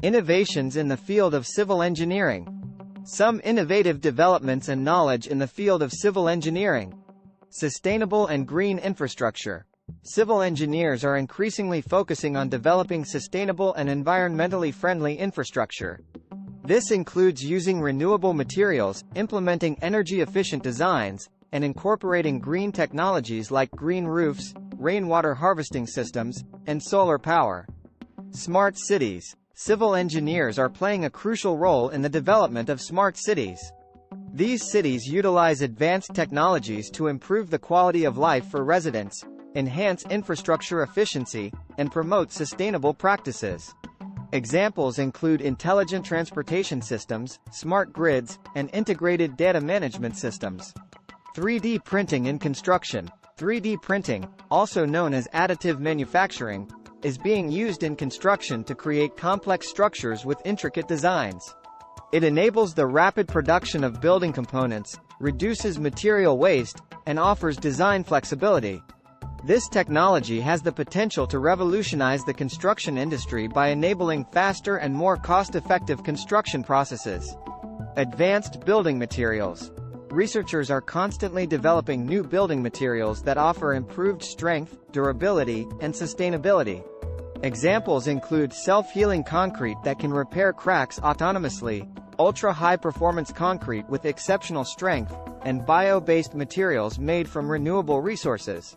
Innovations in the field of civil engineering. Some innovative developments and knowledge in the field of civil engineering. Sustainable and green infrastructure. Civil engineers are increasingly focusing on developing sustainable and environmentally friendly infrastructure. This includes using renewable materials, implementing energy-efficient designs, and incorporating green technologies like green roofs, rainwater harvesting systems, and solar power. Smart cities. Civil engineers are playing a crucial role in the development of smart cities. These cities utilize advanced technologies to improve the quality of life for residents, enhance infrastructure efficiency, and promote sustainable practices. Examples include intelligent transportation systems, smart grids, and integrated data management systems. 3D printing in construction. 3D printing, also known as additive manufacturing, is being used in construction to create complex structures with intricate designs. It enables the rapid production of building components, reduces material waste, and offers design flexibility. This technology has the potential to revolutionize the construction industry by enabling faster and more cost-effective construction processes. Advanced building materials. Researchers are constantly developing new building materials that offer improved strength, durability, and sustainability. Examples include self-healing concrete that can repair cracks autonomously, ultra-high-performance concrete with exceptional strength, and bio-based materials made from renewable resources.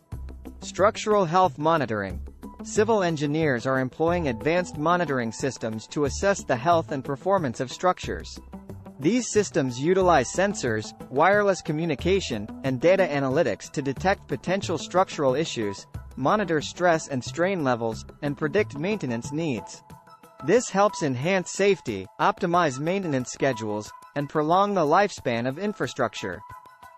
Structural health monitoring. Civil engineers are employing advanced monitoring systems to assess the health and performance of structures. These systems utilize sensors, wireless communication, and data analytics to detect potential structural issues, monitor stress and strain levels, and predict maintenance needs. This helps enhance safety, optimize maintenance schedules, and prolong the lifespan of infrastructure.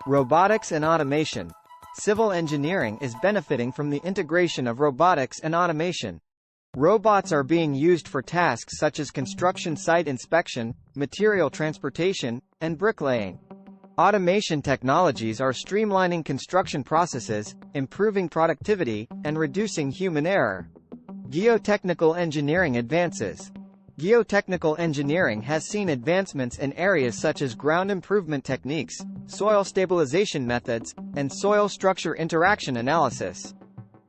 Robotics and automation. Civil engineering is benefiting from the integration of robotics and automation. Robots are being used for tasks such as construction site inspection, material transportation, and bricklaying. Automation technologies are streamlining construction processes, improving productivity, and reducing human error. Geotechnical engineering advances. Geotechnical engineering has seen advancements in areas such as ground improvement techniques, soil stabilization methods, and soil structure interaction analysis.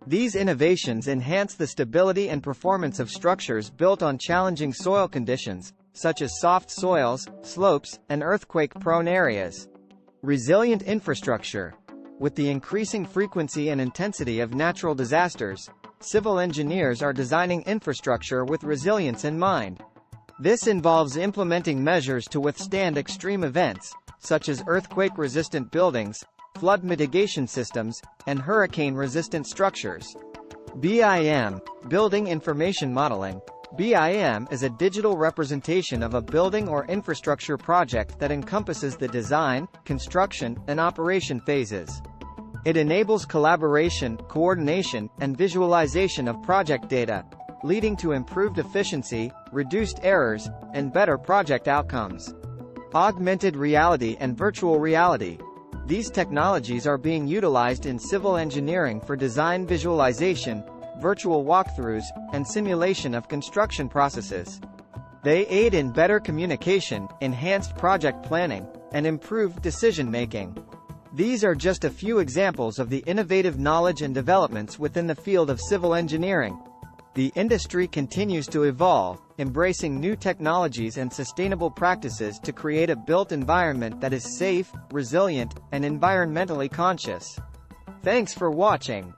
These innovations enhance the stability and performance of structures built on challenging soil conditions, such as soft soils, slopes, and earthquake-prone areas. Resilient infrastructure. With the increasing frequency and intensity of natural disasters, civil engineers are designing infrastructure with resilience in mind. This involves implementing measures to withstand extreme events, such as earthquake-resistant buildings, flood mitigation systems, and hurricane-resistant structures. BIM, Building Information Modeling. BIM is a digital representation of a building or infrastructure project that encompasses the design, construction, and operation phases. It enables collaboration, coordination, and visualization of project data, leading to improved efficiency, reduced errors, and better project outcomes. Augmented reality and virtual reality. These technologies are being utilized in civil engineering for design visualization, virtual walkthroughs, and simulation of construction processes. They aid in better communication, enhanced project planning, and improved decision-making. These are just a few examples of the innovative knowledge and developments within the field of civil engineering. The industry continues to evolve, embracing new technologies and sustainable practices to create a built environment that is safe, resilient, and environmentally conscious. Thanks for watching.